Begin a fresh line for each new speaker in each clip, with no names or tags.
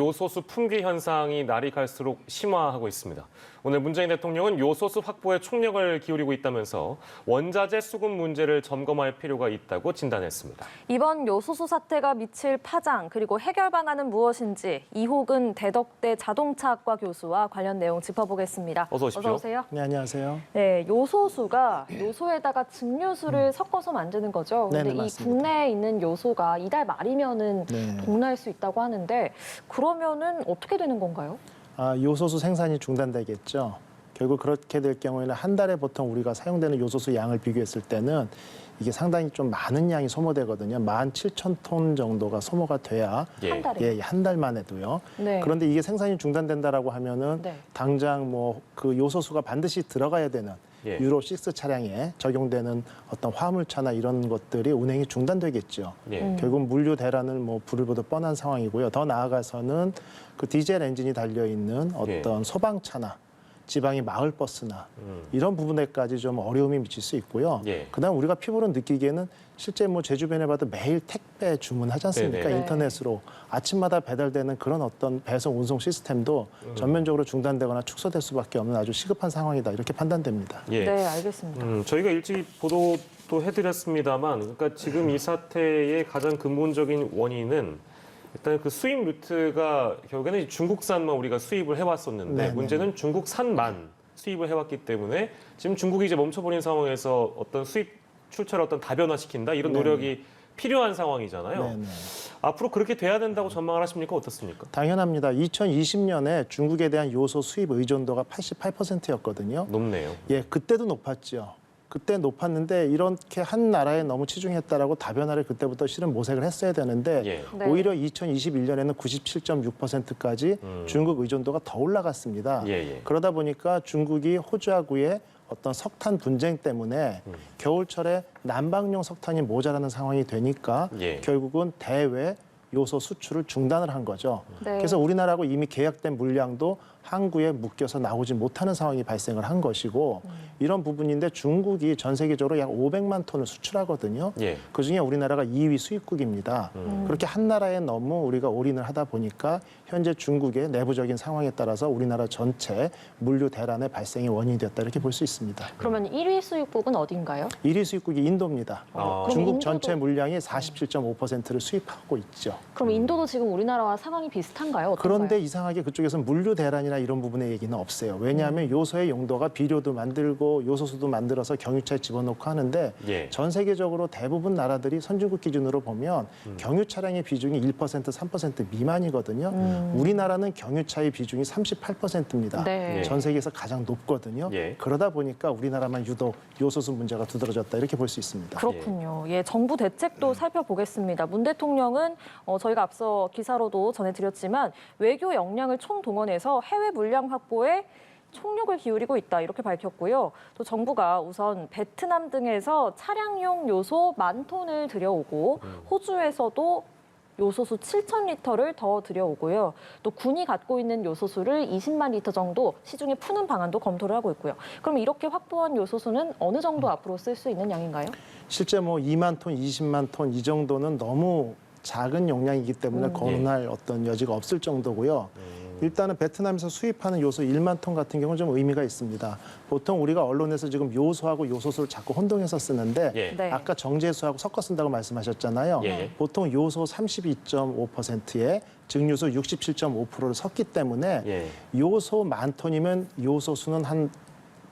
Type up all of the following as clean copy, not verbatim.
요소수 품귀 현상이 날이 갈수록 심화하고 있습니다. 오늘 문재인 대통령은 요소수 확보에 총력을 기울이고 있다면서 원자재 수급 문제를 점검할 필요가 있다고 진단했습니다.
이번 요소수 사태가 미칠 파장 그리고 해결 방안은 무엇인지 이호근 대덕대 자동차학과 교수와 관련 내용 짚어보겠습니다.
어서 오십시오.
어서 오세요.
네, 안녕하세요.
네, 요소수가 요소에다가 증류수를 섞어서 만드는 거죠.
네네,
근데 이
맞습니다.
국내에 있는 요소가 이달 말이면은
네.
동날 수 있다고 하는데 그러면은 어떻게 되는 건가요?
요소수 생산이 중단되겠죠. 결국 그렇게 될 경우에는 한 달에 보통 우리가 사용되는 요소수 양을 비교했을 때는 이게 상당히 좀 많은 양이 소모되거든요. 17,000톤 정도가 소모가 돼야
한 달에?
한 달 만에도요.
네.
그런데 이게 생산이 중단된다라고 하면은
네.
당장 뭐 그 요소수가 반드시 들어가야 되는
예.
유로 6 차량에 적용되는 어떤 화물차나 이런 것들이 운행이 중단되겠죠.
예.
결국 물류 대란을 뭐 불을 보듯 뻔한 상황이고요. 더 나아가서는 그 디젤 엔진이 달려 있는 어떤 소방차나 지방의 마을 버스나 이런 부분에까지 좀 어려움이 미칠 수 있고요.
예.
그다음 우리가 피부로 느끼기에는 실제 뭐 제 주변에 봐도 매일 택배 주문하지 않습니까?
네네.
인터넷으로 아침마다 배달되는 그런 어떤 배송 운송 시스템도 전면적으로 중단되거나 축소될 수밖에 없는 아주 시급한 상황이다 이렇게 판단됩니다.
예.
네, 알겠습니다.
저희가 일찍 보도도 해드렸습니다만, 그러니까 지금 이 사태의 가장 근본적인 원인은 일단 그 수입 루트가 결국에는 중국산만 우리가 수입을 해왔었는데
네네.
문제는 중국산만 수입을 해왔기 때문에 지금 중국이 이제 멈춰버린 상황에서 어떤 수입 출처를 어떤 다변화시킨다 이런 노력이 필요한 상황이잖아요.
네네.
앞으로 그렇게 돼야 된다고 전망을 하십니까? 어떻습니까?
당연합니다. 2020년에 중국에 대한 요소 수입 의존도가 88%였거든요.
높네요.
예, 그때도 높았죠. 그때 높았는데 이렇게 한 나라에 너무 치중했다라고 다변화를 그때부터 실은 모색을 했어야 되는데
예.
네.
오히려 2021년에는 97.6%까지 중국 의존도가 더 올라갔습니다.
예, 예.
그러다 보니까 중국이 호주하고의 어떤 석탄 분쟁 때문에 겨울철에 난방용 석탄이 모자라는 상황이 되니까
예.
결국은 대외 요소 수출을 중단을 한 거죠.
네.
그래서 우리나라하고 이미 계약된 물량도 항구에 묶여서 나오지 못하는 상황이 발생을 한 것이고 이런 부분인데 중국이 전 세계적으로 약 500만 톤을 수출하거든요.
예.
그중에 우리나라가 2위 수입국입니다. 그렇게 한 나라에 너무 우리가 올인을 하다 보니까 현재 중국의 내부적인 상황에 따라서 우리나라 전체 물류 대란의 발생이 원인이 됐다 이렇게 볼 수 있습니다.
그러면 1위 수입국은 어딘가요?
1위 수입국이 인도입니다.
그럼
중국
인도도-
전체 물량의 47.5%를 수입하고 있죠.
그럼 인도도 지금 우리나라와 상황이 비슷한가요? 어떤가요?
그런데 이상하게 그쪽에서는 물류 대란이나 이런 부분의 얘기는 없어요. 왜냐하면 요소의 용도가 비료도 만들고 요소수도 만들어서 경유차에 집어넣고 하는데
예.
전 세계적으로 대부분 나라들이 선진국 기준으로 보면 경유 차량의 비중이 1%, 3% 미만이거든요. 우리나라는 경유차의 비중이 38%입니다.
네.
전 세계에서 가장 높거든요.
예.
그러다 보니까 우리나라만 유독 요소수 문제가 두드러졌다 이렇게 볼 수 있습니다.
그렇군요. 예, 정부 대책도 살펴보겠습니다. 문 대통령은 저희가 앞서 기사로도 전해드렸지만 외교 역량을 총동원해서 해외 물량 확보에 총력을 기울이고 있다 이렇게 밝혔고요. 또 정부가 우선 베트남 등에서 차량용 요소 10,000톤을 들여오고 호주에서도 요소수 7,000리터를 더 들여오고요. 또 군이 갖고 있는 요소수를 20만 리터 정도 시중에 푸는 방안도 검토를 하고 있고요. 그럼 이렇게 확보한 요소수는 어느 정도 앞으로 쓸 수 있는 양인가요?
실제 뭐 2만 톤, 20만 톤 이 정도는 너무 작은 용량이기 때문에 거론할 어떤 여지가 없을 정도고요. 일단은 베트남에서 수입하는 요소 1만 톤 같은 경우는 좀 의미가 있습니다. 보통 우리가 언론에서 지금 요소하고 요소수를 자꾸 혼동해서 쓰는데
예.
네.
아까 정제수하고 섞어 쓴다고 말씀하셨잖아요.
예.
보통 요소 32.5%에 증류수 67.5%를 섞기 때문에
예.
요소 10,000톤이면 요소수는 한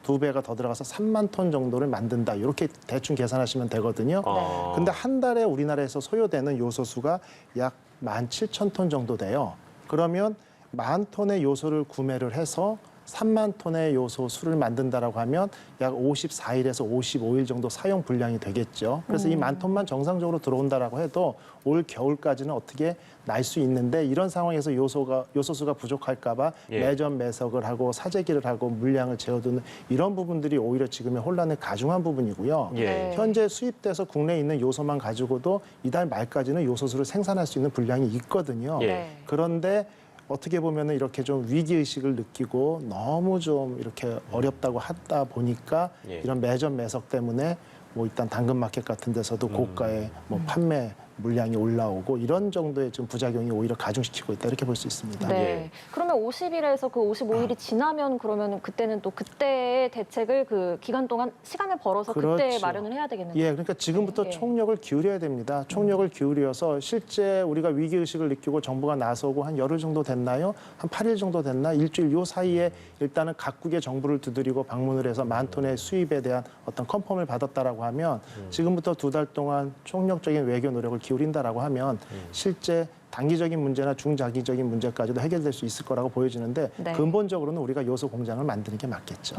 2배가 더 들어가서 3만 톤 정도를 만든다. 이렇게 대충 계산하시면 되거든요.
아.
근데 한 달에 우리나라에서 소요되는 요소수가 약 17,000톤 정도 돼요. 그러면 10,000톤의 요소를 구매를 해서 3만 톤의 요소 수를 만든다라고 하면 약 54일에서 55일 정도 사용 분량이 되겠죠. 그래서 이 10,000톤만 정상적으로 들어온다라고 해도 올 겨울까지는 어떻게 날 수 있는데 이런 상황에서 요소수가 부족할까봐
예.
매점 매석을 하고 사재기를 하고 물량을 재워두는 이런 부분들이 오히려 지금의 혼란을 가중한 부분이고요.
예.
네.
현재 수입돼서 국내에 있는 요소만 가지고도 이달 말까지는 요소수를 생산할 수 있는 분량이 있거든요.
예.
네.
그런데 어떻게 보면은 이렇게 좀 위기의식을 느끼고 너무 좀 이렇게 어렵다고 하다 보니까
예.
이런 매점 매석 때문에 뭐 일단 당근마켓 같은 데서도 고가에 뭐 판매 물량이 올라오고 이런 정도의 지금 부작용이 오히려 가중시키고 있다 이렇게 볼 수 있습니다.
네.
예.
그러면 50일에서 그 55일이 지나면 그러면 그때는 또 그때의 대책을 그 기간 동안 시간을 벌어서 그때
그렇죠.
마련을 해야 되겠네요.
예, 그러니까 지금부터
네, 예.
총력을 기울여야 됩니다. 총력을 기울여서 실제 우리가 위기의식을 느끼고 정부가 나서고 한 열흘 정도 됐나요? 한 8일 정도 됐나? 일주일 요 사이에 일단은 각국의 정부를 두드리고 방문을 해서 10,000톤의 수입에 대한 어떤 컨펌을 받았다라고 하면 지금부터 2달 동안 총력적인 외교 노력을 기울인다라고 하면 실제 단기적인 문제나 중장기적인 문제까지도 해결될 수 있을 거라고 보여지는데
네.
근본적으로는 우리가 요소 공장을 만드는 게 맞겠죠.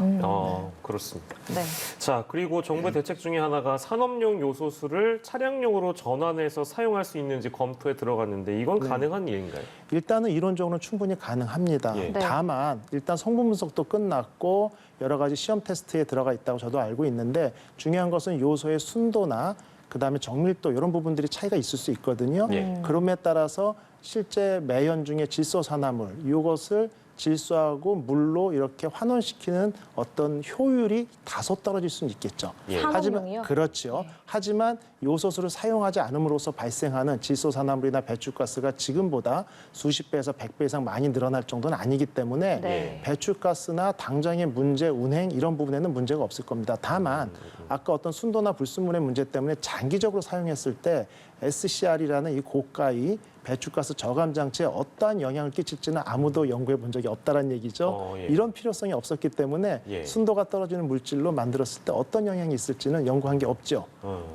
그렇습니다.
네.
자, 그리고 정부의 대책 중에 하나가 산업용 요소수를 차량용으로 전환해서 사용할 수 있는지 검토에 들어갔는데 이건 가능한 일인가요?
일단은 이론적으로는 충분히 가능합니다.
예.
네.
다만 일단 성분 분석도 끝났고 여러 가지 시험 테스트에 들어가 있다고 저도 알고 있는데 중요한 것은 요소의 순도나 그다음에 정밀도 이런 부분들이 차이가 있을 수 있거든요.
예.
그럼에 따라서 실제 매연 중에 질소산화물 이것을 질소하고 물로 이렇게 환원시키는 어떤 효율이 다소 떨어질 수는 있겠죠.
예.
산업용이요?
그렇죠.
네.
하지만 요소수를 사용하지 않음으로써 발생하는 질소산화물이나 배출가스가 지금보다 수십 배에서 100배 이상 많이 늘어날 정도는 아니기 때문에
네.
배출가스나 당장의 문제, 운행 이런 부분에는 문제가 없을 겁니다. 다만 아까 어떤 순도나 불순물의 문제 때문에 장기적으로 사용했을 때 SCR이라는 이 고가의 배출가스 저감 장치에 어떠한 영향을 끼칠지는 아무도 연구해 본 적이 없다는 얘기죠.
예.
이런 필요성이 없었기 때문에
예.
순도가 떨어지는 물질로 만들었을 때 어떤 영향이 있을지는 연구한 게 없죠.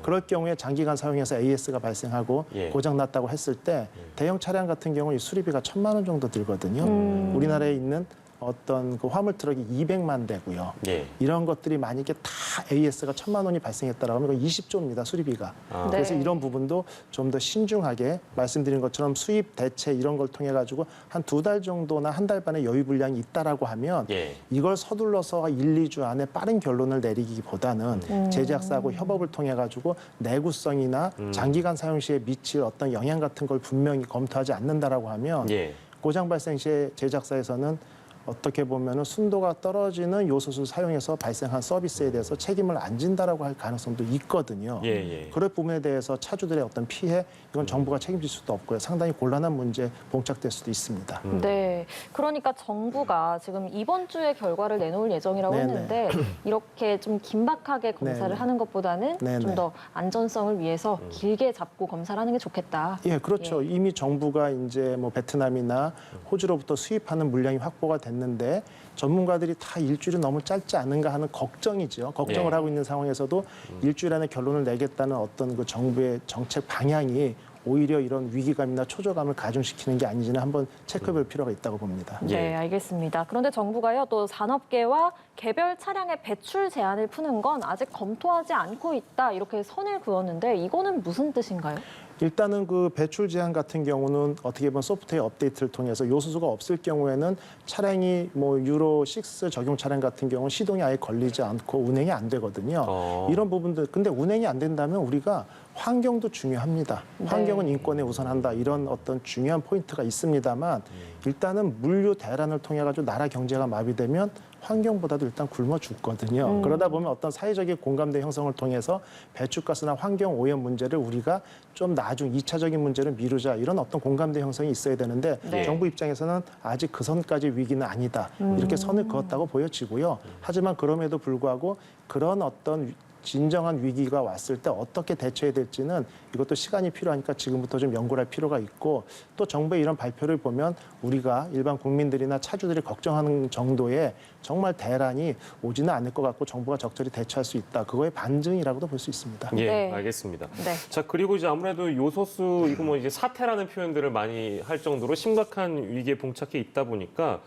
그럴 경우에 장기간 사용해서 AS가 발생하고
예.
고장 났다고 했을 때 대형 차량 같은 경우는 이 수리비가 1,000만 원 정도 들거든요. 우리나라에 있는 어떤 그 화물 트럭이 200만 대고요.
예.
이런 것들이 만약에 다 AS가 1,000만 원이 발생했다라고 하면 이건 20조입니다, 수리비가.
아.
그래서
네.
이런 부분도 좀 더 신중하게 말씀드린 것처럼 수입 대체 이런 걸 통해 가지고 한 2달 정도나 한 달 반의 여유 분량이 있다라고 하면
예.
이걸 서둘러서 1, 2주 안에 빠른 결론을 내리기보다는 제작사하고 협업을 통해 가지고 내구성이나 장기간 사용 시에 미칠 어떤 영향 같은 걸 분명히 검토하지 않는다라고 하면
예.
고장 발생 시에 제작사에서는 어떻게 보면은 순도가 떨어지는 요소수를 사용해서 발생한 서비스에 대해서 책임을 안 진다라고 할 가능성도 있거든요.
예, 예.
그런 부분에 대해서 차주들의 어떤 피해 이건 정부가 책임질 수도 없고요. 상당히 곤란한 문제에 봉착될 수도 있습니다.
네. 그러니까 정부가 지금 이번 주에 결과를 내놓을 예정이라고
네네.
했는데 이렇게 좀 긴박하게 검사를
네네.
하는 것보다는
네네.
좀 더 안전성을 위해서 길게 잡고 검사를 하는 게 좋겠다.
예, 그렇죠. 이미 정부가 이제 뭐 베트남이나 호주로부터 수입하는 물량이 확보가 됐는데 전문가들이 다 일주일이 너무 짧지 않은가 하는 걱정이죠. 걱정을
네.
하고 있는 상황에서도 일주일 안에 결론을 내겠다는 어떤 그 정부의 정책 방향이 오히려 이런 위기감이나 초조감을 가중시키는 게 아닌지는 한번 체크해볼 필요가 있다고 봅니다.
예.
네, 알겠습니다. 그런데 정부가요, 또 산업계와 개별 차량의 배출 제한을 푸는 건 아직 검토하지 않고 있다, 이렇게 선을 그었는데 이거는 무슨 뜻인가요?
일단은 그 배출 제한 같은 경우는 어떻게 보면 소프트웨어 업데이트를 통해서 요소수가 없을 경우에는 차량이 뭐 유로 6 적용 차량 같은 경우는 시동이 아예 걸리지 않고 운행이 안 되거든요. 이런 부분들 근데 운행이 안 된다면 우리가 환경도 중요합니다. 환경은 인권에 우선한다 이런 어떤 중요한 포인트가 있습니다만 일단은 물류 대란을 통해 가지고 나라 경제가 마비되면 환경보다도 일단 굶어 죽거든요. 그러다 보면 어떤 사회적인 공감대 형성을 통해서 배출가스나 환경 오염 문제를 우리가 좀 나중 2차적인 문제를 미루자 이런 어떤 공감대 형성이 있어야 되는데
네.
정부 입장에서는 아직 그 선까지 위기는 아니다. 이렇게 선을 그었다고 보여지고요. 하지만 그럼에도 불구하고 그런 어떤 진정한 위기가 왔을 때 어떻게 대처해야 될지는 이것도 시간이 필요하니까 지금부터 좀 연구를 할 필요가 있고 또 정부의 이런 발표를 보면 우리가 일반 국민들이나 차주들이 걱정하는 정도의 정말 대란이 오지는 않을 것 같고 정부가 적절히 대처할 수 있다. 그거의 반증이라고도 볼 수 있습니다.
예,
네.
알겠습니다.
네.
자, 그리고 이제 아무래도 요소수 이거 뭐 이제 사태라는 표현들을 많이 할 정도로 심각한 위기에 봉착해 있다 보니까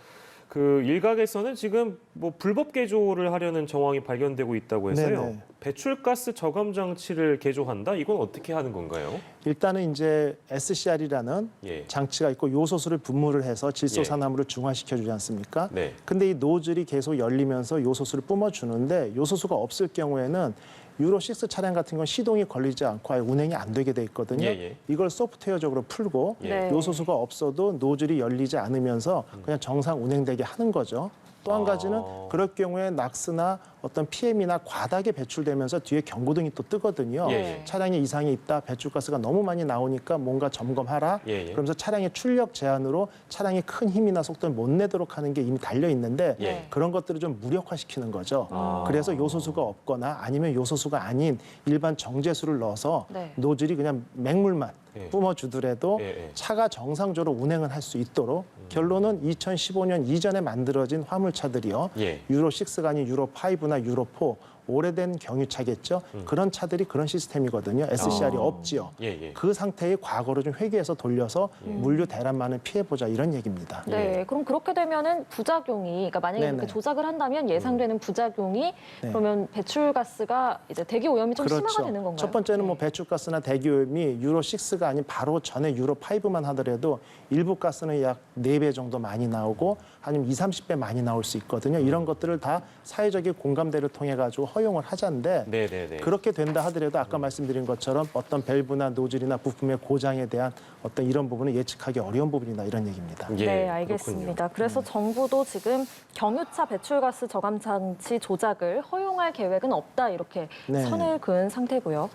그 일각에서는 지금 뭐 불법 개조를 하려는 정황이 발견되고 있다고 해서요.
네네.
배출가스 저감 장치를 개조한다? 이건 어떻게 하는 건가요?
일단은 이제 SCR이라는
예.
장치가 있고 요소수를 분무를 해서 질소산화물을 중화시켜 주지 않습니까?
네.
근데 이 노즐이 계속 열리면서 요소수를 뿜어주는데 요소수가 없을 경우에는 유로 6 차량 같은 건 시동이 걸리지 않고 아예 운행이 안 되게 돼 있거든요.
예, 예.
이걸 소프트웨어적으로 풀고
예.
네.
요소수가 없어도 노즐이 열리지 않으면서 그냥 정상 운행되게 하는 거죠. 또 한 가지는 그럴 경우에 낙스나 어떤 PM이나 과다하게 배출되면서 뒤에 경고등이 또 뜨거든요.
예, 예.
차량에 이상이 있다, 배출가스가 너무 많이 나오니까 뭔가 점검하라.
예, 예.
그러면서 차량의 출력 제한으로 차량이 큰 힘이나 속도를 못 내도록 하는 게 이미 달려 있는데
예.
그런 것들을 좀 무력화시키는 거죠.
아.
그래서 요소수가 없거나 아니면 요소수가 아닌 일반 정제수를 넣어서
네.
노즐이 그냥 맹물만
예.
뿜어주더라도
예, 예.
차가 정상적으로 운행을 할 수 있도록 결론은 2015년 이전에 만들어진 화물차들이요.
예.
유로 6가 아닌 유로 5나 유로 4 오래된 경유차겠죠. 그런 차들이 그런 시스템이거든요. SCR이
아.
없지요.
예, 예.
그 상태의 과거를 좀 회귀해서 돌려서 물류 대란만을 피해보자 이런 얘기입니다.
네, 그럼 그렇게 되면은 부작용이, 그러니까 만약에
네네.
그렇게 조작을 한다면 예상되는 부작용이
네.
그러면 배출가스가 이제 대기 오염이 좀 심화가 되는 건가요?
첫 번째는 뭐
네.
배출가스나 대기오염이 유로 6가 아닌 바로 전에 유로 5만 하더라도 일부 가스는 약 4배 정도 많이 나오고 아니면 20, 30배 많이 나올 수 있거든요. 이런 것들을 다 사회적인 공감대를 통해 가지고 허용을 하자인데
네, 네, 네.
그렇게 된다 하더라도 아까 말씀드린 것처럼 어떤 밸브나 노즐이나 부품의 고장에 대한 어떤 이런 부분은 예측하기 어려운 부분이다 이런 얘기입니다.
예,
네, 알겠습니다.
그렇군요.
그래서 정부도 지금 경유차 배출가스 저감 장치 조작을 허용할 계획은 없다 이렇게
네.
선을 그은 상태고요.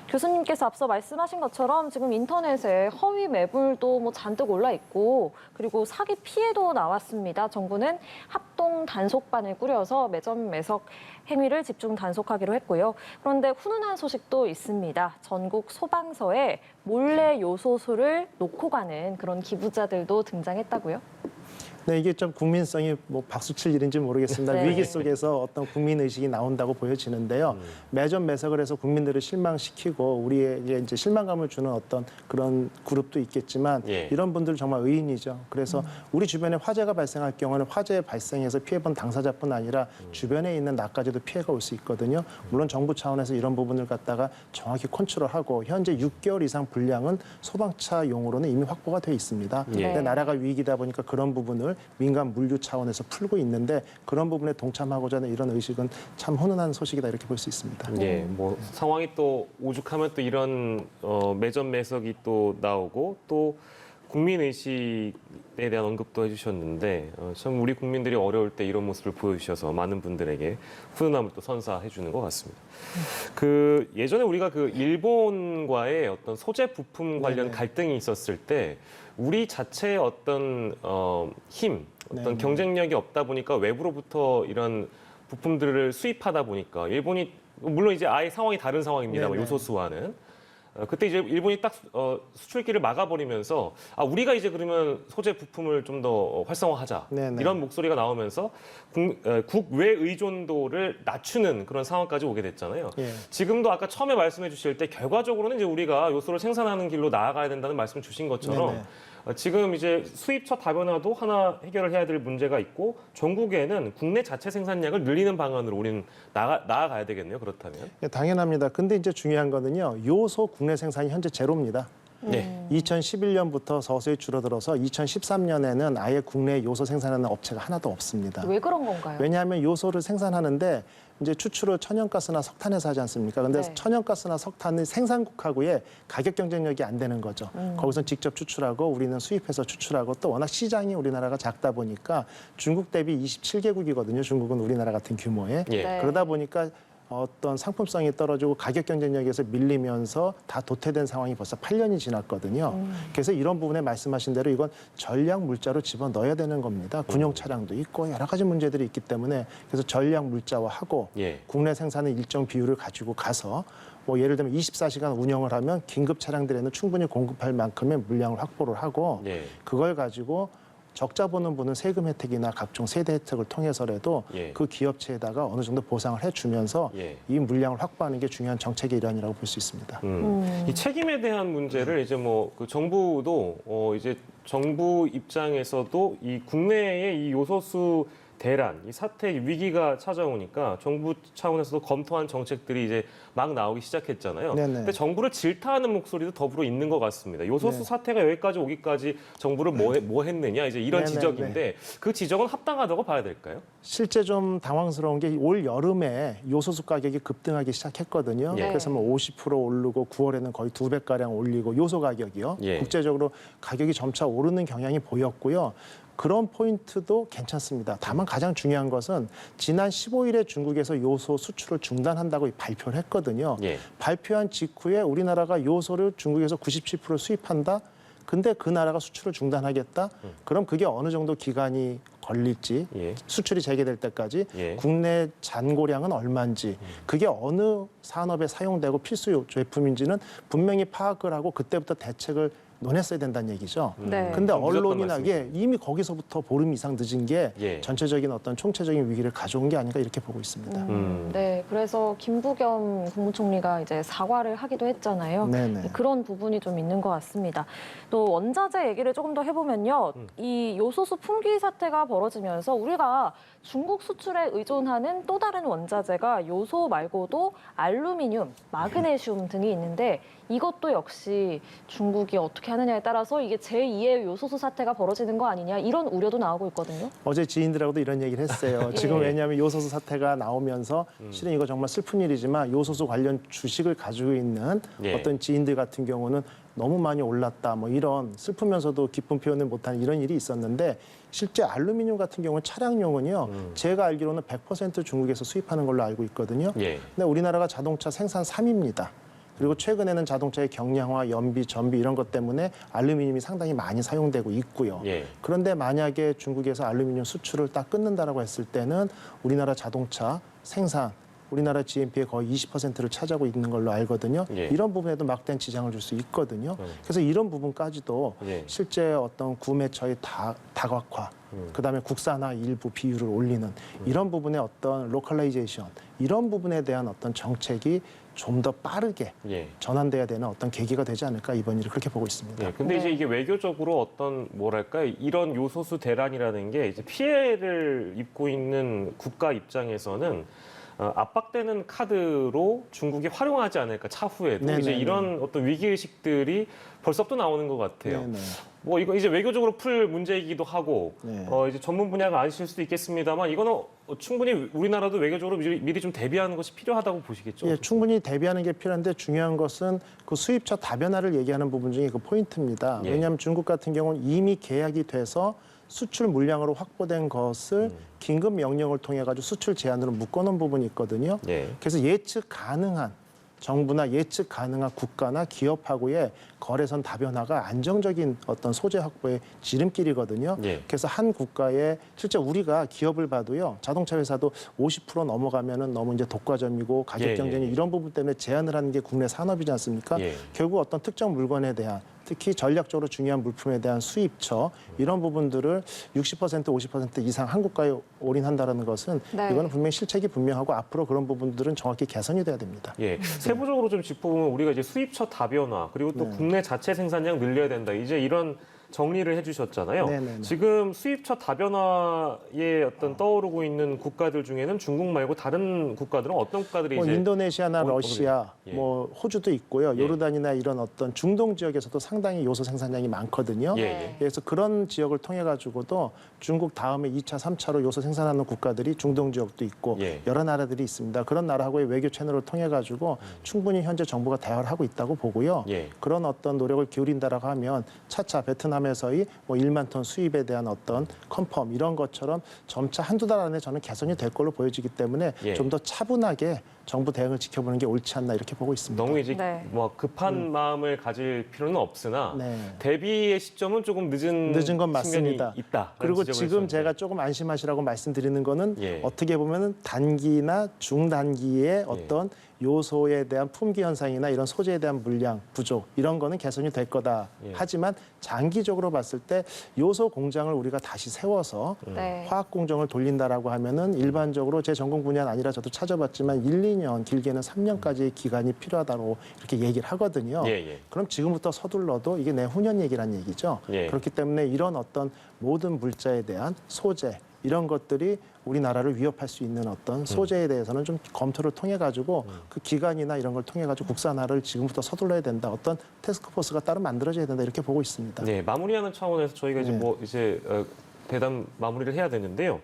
교수님께서 앞서 말씀하신 것처럼 지금 인터넷에 허위 매물도 뭐 잔뜩 올라 있고 그리고 사기 피해도 나왔습니다. 정부는 합동 단속반을 꾸려서 매점 매석 행위를 집중 단속하기로 했고요. 그런데 훈훈한 소식도 있습니다. 전국 소방서에 몰래 요소수를 놓고 가는 그런 기부자들도 등장했다고요.
네, 이게 좀 국민성이 뭐 박수칠 일인지 모르겠습니다.
네.
위기 속에서 어떤 국민 의식이 나온다고 보여지는데요. 매점 매석을 해서 국민들을 실망시키고 우리에게 이제 실망감을 주는 어떤 그런 그룹도 있겠지만
예.
이런 분들 정말 의인이죠. 그래서 우리 주변에 화재가 발생할 경우는 화재 발생해서 피해본 당사자뿐 아니라 주변에 있는 나까지도 피해가 올 수 있거든요. 물론 정부 차원에서 이런 부분을 갖다가 정확히 컨트롤하고 현재 6개월 이상 분량은 소방차용으로는 이미 확보가 돼 있습니다.
예.
근데 나라가 위기다 보니까 그런 부분을 민간 물류 차원에서 풀고 있는데 그런 부분에 동참하고자 하는 이런 의식은 참 훈훈한 소식이다 이렇게 볼 수 있습니다.
예, 뭐 상황이 또 오죽하면 또 이런 매점 매석이 또 나오고 또 국민 의식에 대한 언급도 해주셨는데 참 우리 국민들이 어려울 때 이런 모습을 보여주셔서 많은 분들에게 훈훈함을 또 선사해 주는 것 같습니다. 그 예전에 우리가 그 일본과의 어떤 소재 부품 관련
네네.
갈등이 있었을 때 우리 자체의 어떤 힘, 어떤
네네.
경쟁력이 없다 보니까 외부로부터 이런 부품들을 수입하다 보니까 일본이 물론 이제 아예 상황이 다른 상황입니다만
네네.
요소수와는 그때 이제 일본이 딱 수출기를 막아버리면서 우리가 이제 그러면 소재 부품을 좀 더 활성화하자
네네.
이런 목소리가 나오면서 국외 의존도를 낮추는 그런 상황까지 오게 됐잖아요.
예.
지금도 아까 처음에 말씀해 주실 때 결과적으로는 이제 우리가 요소를 생산하는 길로 나아가야 된다는 말씀 주신 것처럼
네네.
지금 이제 수입처 다변화도 하나 해결을 해야 될 문제가 있고 전국에는 국내 자체 생산량을 늘리는 방안으로 우리는 나아가야 되겠네요. 그렇다면.
예, 당연합니다. 근데 이제 중요한 거는요. 요소 국내 생산이 현재 제로입니다.
네.
2011년부터 서서히 줄어들어서 2013년에는 아예 국내 요소 생산하는 업체가 하나도 없습니다.
왜 그런 건가요?
왜냐하면 요소를 생산하는데 이제 추출을 천연가스나 석탄에서 하지 않습니까? 근데
네.
천연가스나 석탄은 생산국하고의 가격 경쟁력이 안 되는 거죠. 거기서 직접 추출하고 우리는 수입해서 추출하고 또 워낙 시장이 우리나라가 작다 보니까 중국 대비 27개국이거든요. 중국은 우리나라 같은 규모에.
예.
네.
그러다 보니까 어떤 상품성이 떨어지고 가격 경쟁력에서 밀리면서 다 도태된 상황이 벌써 8년이 지났거든요. 그래서 이런 부분에 말씀하신 대로 이건 전략 물자로 집어넣어야 되는 겁니다. 군용 차량도 있고 여러 가지 문제들이 있기 때문에 그래서 전략 물자화하고
예.
국내 생산의 일정 비율을 가지고 가서 뭐 예를 들면 24시간 운영을 하면 긴급 차량들에는 충분히 공급할 만큼의 물량을 확보를 하고
예.
그걸 가지고 적자 보는 분은 세금 혜택이나 각종 세대 혜택을 통해서라도
예.
그 기업체에다가 어느 정도 보상을 해주면서
예.
이 물량을 확보하는 게 중요한 정책의 일환이라고 볼 수 있습니다.
이 책임에 대한 문제를 이제 뭐 그 정부도 이제 정부 입장에서도 이 국내의 이 요소수 대란, 이 사태 위기가 찾아오니까 정부 차원에서도 검토한 정책들이 이제 막 나오기 시작했잖아요.
네네.
근데 정부를 질타하는 목소리도 더불어 있는 것 같습니다. 요소수
네.
사태가 여기까지 오기까지 정부를 뭐 했느냐 이제 이런
네네네.
지적인데 그 지적은 합당하다고 봐야 될까요?
실제 좀 당황스러운 게 올 여름에 요소수 가격이 급등하기 시작했거든요.
예.
그래서 뭐 50% 오르고 9월에는 거의 2배가량 올리고 요소 가격이요.
예.
국제적으로 가격이 점차 오르는 경향이 보였고요. 그런 포인트도 괜찮습니다. 다만 가장 중요한 것은 지난 15일에 중국에서 요소 수출을 중단한다고 발표를 했거든요.
예.
발표한 직후에 우리나라가 요소를 중국에서 97% 수입한다. 근데 그 나라가 수출을 중단하겠다. 그럼 그게 어느 정도 기간이 걸릴지
예.
수출이 재개될 때까지
예.
국내 잔고량은 얼마인지 그게 어느 산업에 사용되고 필수 제품인지는 분명히 파악을 하고 그때부터 대책을 논했어야 된다는 얘기죠.
네.
근데
좀 늦었단
언론이나
말씀이시죠.
이미 거기서부터 보름 이상 늦은 게
예.
전체적인 어떤 총체적인 위기를 가져온 게 아닌가 이렇게 보고 있습니다.
네, 그래서 김부겸 국무총리가 이제 사과를 하기도 했잖아요.
네네.
그런 부분이 좀 있는 것 같습니다. 또 원자재 얘기를 조금 더 해보면요. 이 요소수 품귀 사태가 벌어지면서 우리가 중국 수출에 의존하는 또 다른 원자재가 요소 말고도 알루미늄, 마그네슘 등이 있는데 이것도 역시 중국이 어떻게 하느냐에 따라서 이게 제2의 요소수 사태가 벌어지는 거 아니냐 이런 우려도 나오고 있거든요.
어제 지인들하고도 이런 얘기를 했어요. 지금
예.
왜냐하면 요소수 사태가 나오면서 실은 이거 정말 슬픈 일이지만 요소수 관련 주식을 가지고 있는
예.
어떤 지인들 같은 경우는 너무 많이 올랐다 뭐 이런 슬프면서도 기쁜 표현을 못하는 이런 일이 있었는데 실제 알루미늄 같은 경우는 차량용은요. 제가 알기로는 100% 중국에서 수입하는 걸로 알고 있거든요.
예.
근데 우리나라가 자동차 생산 3위입니다. 그리고 최근에는 자동차의 경량화, 연비, 전비 이런 것 때문에 알루미늄이 상당히 많이 사용되고 있고요.
예.
그런데 만약에 중국에서 알루미늄 수출을 딱 끊는다라고 했을 때는 우리나라 자동차 생산, 우리나라 GNP의 거의 20%를 차지하고 있는 걸로 알거든요.
예.
이런 부분에도 막대한 지장을 줄 수 있거든요. 그래서 이런 부분까지도
예.
실제 어떤 구매처의 다각화, 그다음에 국산화 일부 비율을 올리는 이런 부분의 어떤 로컬라이제이션 이런 부분에 대한 어떤 정책이 좀 더 빠르게
예.
전환돼야 되는 어떤 계기가 되지 않을까 이번 일을 그렇게 보고 있습니다.
네, 근데 이제 이게 외교적으로 어떤 뭐랄까 이런 요소수 대란이라는 게 이제 피해를 입고 있는 국가 입장에서는 압박되는 카드로 중국이 활용하지 않을까 차후에도
네네네.
이제 이런 어떤 위기 의식들이 벌써부터 나오는 것 같아요.
네네.
뭐 이거 이제 외교적으로 풀 문제이기도 하고
네.
이제 전문 분야가 아니실 수도 있겠습니다만 이거는 충분히 우리나라도 외교적으로 미리 좀 대비하는 것이 필요하다고 보시겠죠?
예, 충분히 대비하는 게 필요한데 중요한 것은 그 수입처 다변화를 얘기하는 부분 중에 그 포인트입니다.
예.
왜냐하면 중국 같은 경우는 이미 계약이 돼서 수출 물량으로 확보된 것을 긴급 명령을 통해 가지고 수출 제한으로 묶어놓은 부분이 있거든요.
예.
그래서 예측 가능한 정부나 예측 가능한 국가나 기업하고의 거래선 다변화가 안정적인 어떤 소재 확보의 지름길이거든요.
예.
그래서 한 국가에 실제 우리가 기업을 봐도요. 자동차 회사도 50% 넘어가면은 너무 이제 독과점이고 가격
예,
경쟁이
예.
이런 부분 때문에 제한을 하는 게 국내 산업이지 않습니까?
예.
결국 어떤 특정 물건에 대한 특히 전략적으로 중요한 물품에 대한 수입처 이런 부분들을 60% 50% 이상 한국가에 올인한다는 것은
네.
이거는 분명히 실책이 분명하고 앞으로 그런 부분들은 정확히 개선이 돼야 됩니다.
예, 세부적으로 좀 짚어보면 우리가 이제 수입처 다변화 그리고 또
네.
국내 자체 생산량 늘려야 된다. 이제 이런 정리를 해주셨잖아요.
네네네.
지금 수입처 다변화에 어떤 떠오르고 있는 국가들 중에는 중국 말고 다른 국가들은 어떤 국가들이
뭐
이제
인도네시아나 러시아,
예.
뭐 호주도 있고요.
예.
요르단이나 이런 어떤 중동 지역에서도 상당히 요소 생산량이 많거든요.
예, 예.
그래서 그런 지역을 통해 가지고도 중국 다음에 2차, 3차로 요소 생산하는 국가들이 중동 지역도 있고
예.
여러 나라들이 있습니다. 그런 나라하고의 외교 채널을 통해 가지고 충분히 현재 정부가 대화를 하고 있다고 보고요.
예.
그런 어떤 노력을 기울인다라고 하면 차차 베트남에서의 뭐 1만 톤 수입에 대한 어떤 컨펌 이런 것처럼 점차 한두 달 안에 저는 개선이 될 걸로 보여지기 때문에
예.
좀 더 차분하게 정부 대응을 지켜보는 게 옳지 않나 이렇게 보고 있습니다.
너무 이제
네.
뭐 급한 마음을 가질 필요는 없으나
네.
대비의 시점은 조금 늦은
건
측면이
맞습니다.
있다.
그리고 지금 제가 조금 안심하시라고 말씀드리는 거는
예.
어떻게 보면 단기나 중단기의 어떤 요소에 대한 품귀 현상이나 이런 소재에 대한 물량 부족 이런 거는 개선이 될 거다.
예.
하지만 장기적으로 봤을 때 요소 공장을 우리가 다시 세워서
네.
화학 공정을 돌린다라고 하면은 일반적으로 제 전공 분야는 아니라 저도 찾아봤지만 1, 2년 길게는 3년까지의 기간이 필요하다고 이렇게 얘기를 하거든요.
예, 예.
그럼 지금부터 서둘러도 이게 내후년 얘기란 얘기죠.
예.
그렇기 때문에 이런 어떤 모든 물자에 대한 소재 이런 것들이 우리나라를 위협할 수 있는 어떤 소재에 대해서는 좀 검토를 통해 가지고 그 기간이나 이런 걸 통해 가지고 국산화를 지금부터 서둘러야 된다. 어떤 태스크포스가 따로 만들어져야 된다 이렇게 보고 있습니다.
네, 마무리하는 차원에서 저희가 이제
네.
뭐 이제 대담 마무리를 해야 되는데요.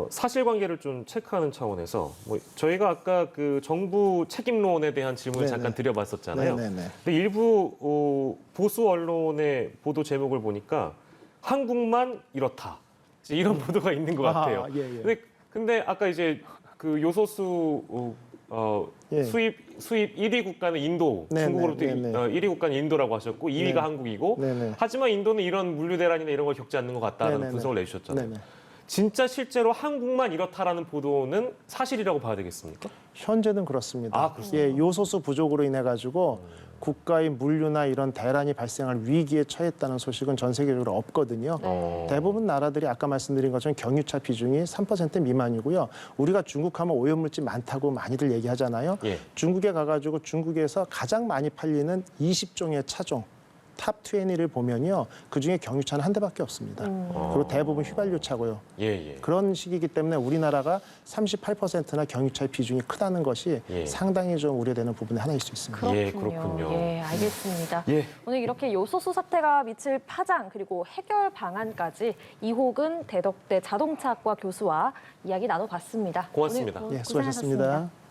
사실관계를 좀 체크하는 차원에서 뭐 저희가 아까 그 정부 책임론에 대한 질문을
네네.
잠깐 드려봤었잖아요.
네네네.
근데 일부 보수 언론의 보도 제목을 보니까 한국만 이렇다. 이제 이런 보도가 있는 것 같아요.
아, 예, 예.
근데 아까 이제 그 요소수
예.
수입 1위 국가는 인도,
네,
중국으로
네, 네, 네.
1위 국가는 인도라고 하셨고 2위가
네.
한국이고
네네.
하지만 인도는 이런 물류 대란이나 이런 걸 겪지 않는 것 같다는
네네네.
분석을 내주셨잖아요.
네네.
진짜 실제로 한국만 이렇다라는 보도는 사실이라고 봐야 되겠습니까?
현재는 그렇습니다.
아, 그렇습니까?
예, 요소수 부족으로 인해 가지고 국가의 물류나 이런 대란이 발생할 위기에 처했다는 소식은 전 세계적으로 없거든요. 대부분 나라들이 아까 말씀드린 것처럼 경유차 비중이 3% 미만이고요. 우리가 중국하면 오염물질 많다고 많이들 얘기하잖아요.
예.
중국에 가가지고 중국에서 가장 많이 팔리는 20종의 차종 탑 20를 보면요. 그중에 경유차는 한 대밖에 없습니다. 그리고 대부분 휘발유 차고요.
예, 예.
그런 시기이기 때문에 우리나라가 38%나 경유차의 비중이 크다는 것이
예.
상당히 좀 우려되는 부분이 하나일 수 있습니다.
예, 그렇군요.
예, 알겠습니다.
예.
오늘 이렇게 요소수 사태가 미칠 파장 그리고 해결 방안까지 이호근 대덕대 자동차학과 교수와 이야기 나눠봤습니다.
고맙습니다.
오늘
예, 수고하셨습니다.
고생하셨습니다.